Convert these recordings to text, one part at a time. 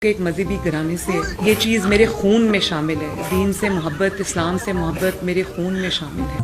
ایک मजहबी घराने से ये चीज़ मेरे खून में शामिल है। दीन से मोहब्बत, इस्लाम से मोहब्बत मेरे खून में शामिल है।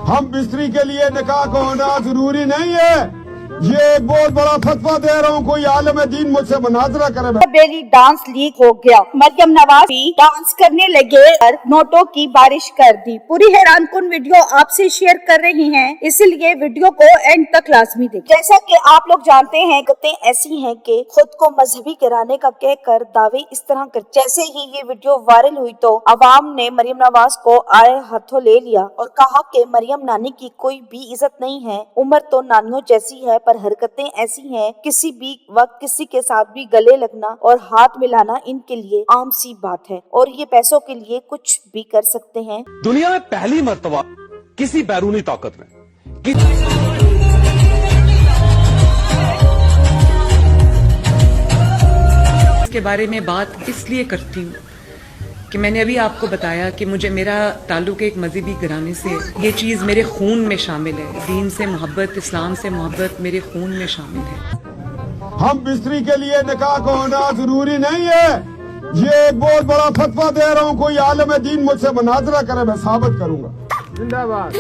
हम बिस्तरी के लिए निकाह को होना जरूरी नहीं है। ये एक बहुत बड़ा फतवा दे रहा हूँ, कोई आलम दीन मुझसे मुनाजरा करे। बेली डांस लीक हो गया, मरियम नवाज भी डांस करने लगे और नोटों की बारिश कर दी। पूरी हैरान कुन वीडियो आपसे शेयर कर रही हैं, इसलिए वीडियो को एंड तक लाजमी देखें। जैसा कि आप लोग जानते हैं, बातें ऐसी हैं कि खुद को मजहबी घराने का कहकर दावे इस तरह कर। जैसे ही ये वीडियो वायरल हुई तो अवाम ने मरियम नवाज को आए हाथों ले लिया और कहा कि मरियम नानी की कोई भी इज्जत नहीं है, उम्र तो नानियों जैसी है पर हरकतें ऐसी हैं, किसी भी वक्त किसी के साथ भी गले लगना और हाथ मिलाना इनके लिए आम सी बात है और ये पैसों के लिए कुछ भी कर सकते हैं। दुनिया में पहली मर्तबा किसी बैरूनी ताकत ने इसके बारे में बात इसलिए करती हूँ कि मैंने अभी आपको बताया कि मुझे मेरा ताल्लुक एक मजहबी घराने से, ये चीज़ मेरे खून में शामिल है। दीन से मोहब्बत, इस्लाम से मोहब्बत मेरे खून में शामिल है। हम बिस्तरी के लिए निकाह को होना जरूरी नहीं है। ये एक बहुत बड़ा फतवा दे रहा हूँ, कोई आलम दीन मुझसे मुनाजरा करे, मैं साबित करूंगा। जिंदाबाद।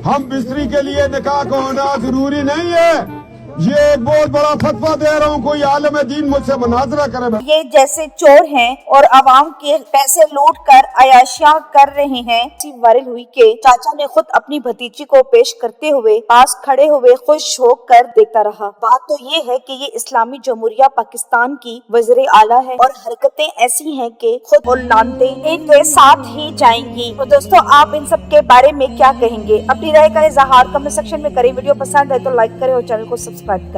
हम बिस्तरी के लिए निकाह को होना जरूरी नहीं है। ये एक बहुत बड़ा फतवा दे रहा हूँ, कोई आलम दीन मुझसे मुनाजरा करे। ये जैसे चोर हैं और आवाम के पैसे लूट कर अयाशियां कर रहे हैं। वायरल हुई कि चाचा ने खुद अपनी भतीजी को पेश करते हुए पास खड़े हुए खुश होकर देखता रहा। बात तो ये है कि ये इस्लामी जमहूरिया पाकिस्तान की वज़ीर आला है और हरकतें ऐसी हैं कि खुद और लानते इनके साथ ही जाएंगी। तो दोस्तों, आप इन सब के बारे में क्या कहेंगे? अपनी राय का इजहार कमेंट सेक्शन में करें। वीडियो पसंद है तो लाइक करें और चैनल को सब्सक्राइब करें।